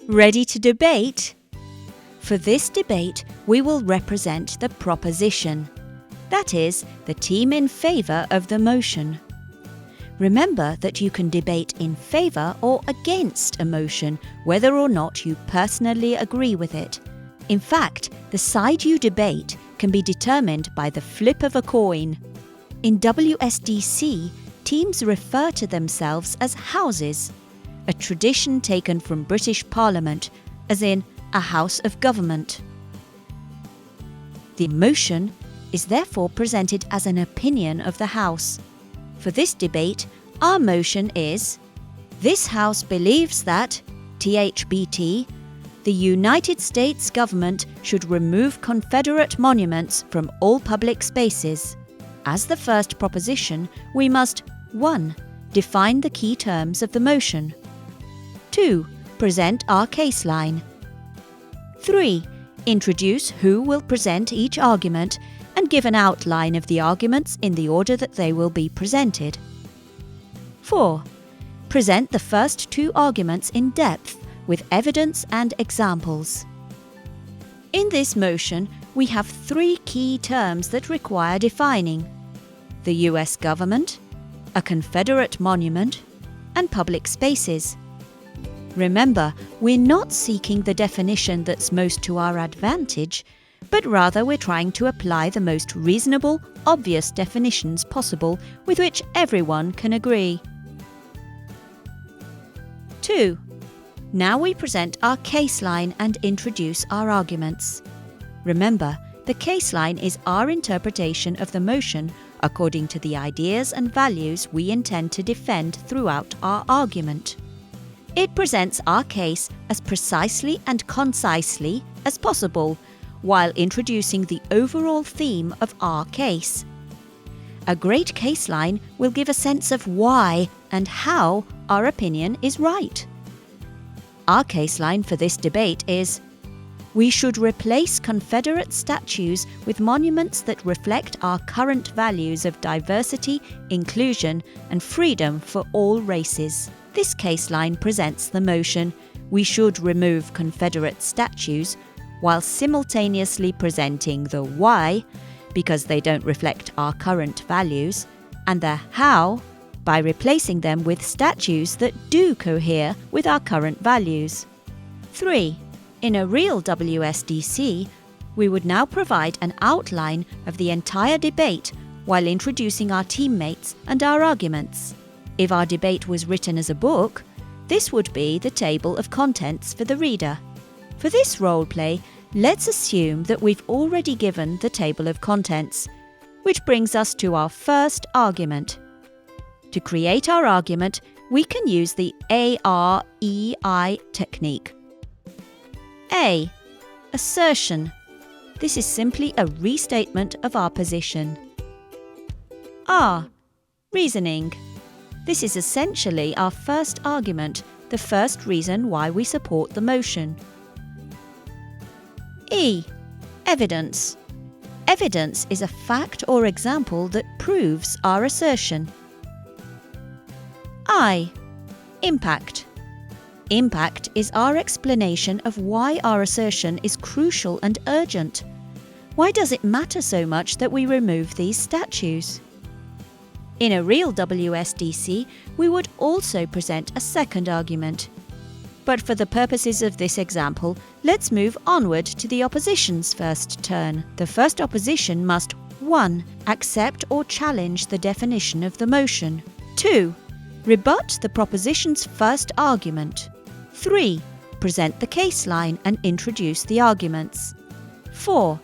Ready to debate? For this debate, we will represent the proposition, that is, the team in favour of the motion. Remember that you can debate in favour or against a motion, whether or not you personally agree with it. In fact, the side you debate can be determined by the flip of a coin. In WSDC, teams refer to themselves as houses, a tradition taken from British Parliament, as in a House of Government. The motion is therefore presented as an opinion of the House. For this debate, our motion is: this House believes that THBT, the United States government should remove Confederate monuments from all public spaces. As the first proposition, we must 1. Define the key terms of the motion. 2. Present our case line. 3. Introduce who will present each argument and give an outline of the arguments in the order that they will be presented. 4. Present the first 2 arguments in depth with evidence and examples. In this motion, we have 3 key terms that require defining: the US government, a Confederate monument, and public spaces. Remember, we're not seeking the definition that's most to our advantage, but rather we're trying to apply the most reasonable, obvious definitions possible with which everyone can agree. 2. Now we present our case line and introduce our arguments. Remember, the case line is our interpretation of the motion according to the ideas and values we intend to defend throughout our argument. It presents our case as precisely and concisely as possible, while introducing the overall theme of our case. A great case line will give a sense of why and how our opinion is right. Our case line for this debate is: we should replace Confederate statues with monuments that reflect our current values of diversity, inclusion, and freedom for all races. This case line presents the motion: we should remove Confederate statues, while simultaneously presenting the why, because they don't reflect our current values, and the how, by replacing them with statues that do cohere with our current values. 3. In a real WSDC, we would now provide an outline of the entire debate while introducing our teammates and our arguments. If our debate was written as a book, this would be the table of contents for the reader. For this role play, let's assume that we've already given the table of contents, which brings us to our first argument. To create our argument, we can use the AREI technique. A. Assertion. This is simply a restatement of our position. R. Reasoning. This is essentially our first argument, the first reason why we support the motion. E. Evidence. Evidence is a fact or example that proves our assertion. I. Impact. Impact is our explanation of why our assertion is crucial and urgent. Why does it matter so much that we remove these statues? In a real WSDC, we would also present a second argument. But for the purposes of this example, let's move onward to the opposition's first turn. The first opposition must 1. Accept or challenge the definition of the motion. 2. Rebut the proposition's first argument. 3. Present the case line and introduce the arguments. 4.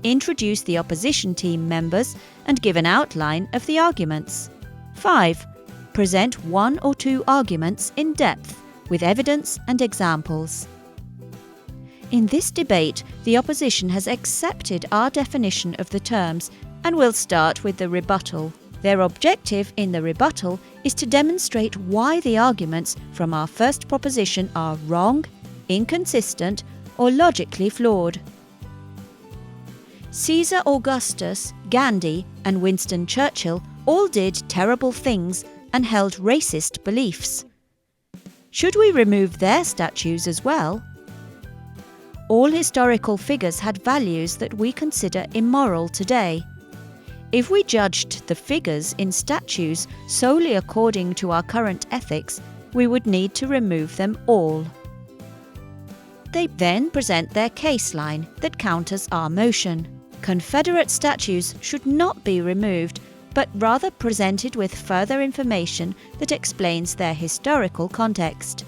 Introduce the opposition team members and give an outline of the arguments. 5. Present 1 or 2 arguments in depth with evidence and examples. In this debate, the opposition has accepted our definition of the terms and will start with the rebuttal. Their objective in the rebuttal is to demonstrate why the arguments from our first proposition are wrong, inconsistent, or logically flawed. Caesar Augustus, Gandhi, and Winston Churchill all did terrible things and held racist beliefs. Should we remove their statues as well? All historical figures had values that we consider immoral today. If we judged the figures in statues solely according to our current ethics, we would need to remove them all. They then present their case line that counters our motion. Confederate statues should not be removed, but rather presented with further information that explains their historical context.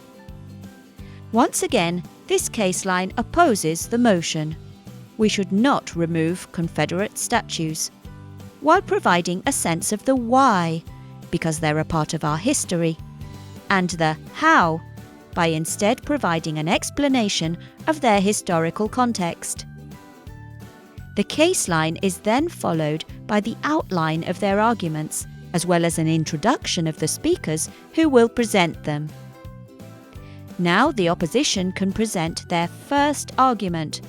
Once again, this case line opposes the motion. We should not remove Confederate statues, while providing a sense of the why, because they're a part of our history, and the how, by instead providing an explanation of their historical context. The case line is then followed by the outline of their arguments, as well as an introduction of the speakers who will present them. Now the opposition can present their first argument,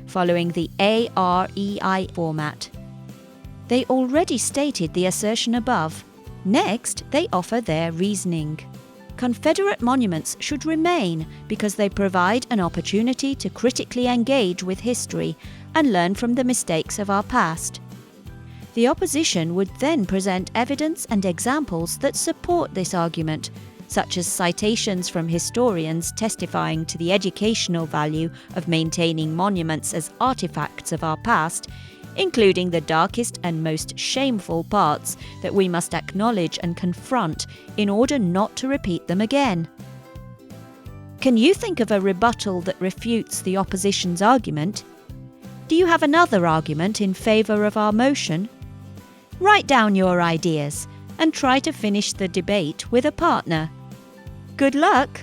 following the AREI format. They already stated the assertion above. Next, they offer their reasoning. Confederate monuments should remain because they provide an opportunity to critically engage with history and learn from the mistakes of our past. The opposition would then present evidence and examples that support this argument, such as citations from historians testifying to the educational value of maintaining monuments as artifacts of our past, including the darkest and most shameful parts that we must acknowledge and confront in order not to repeat them again. Can you think of a rebuttal that refutes the opposition's argument? Do you have another argument in favour of our motion? Write down your ideas and try to finish the debate with a partner. Good luck!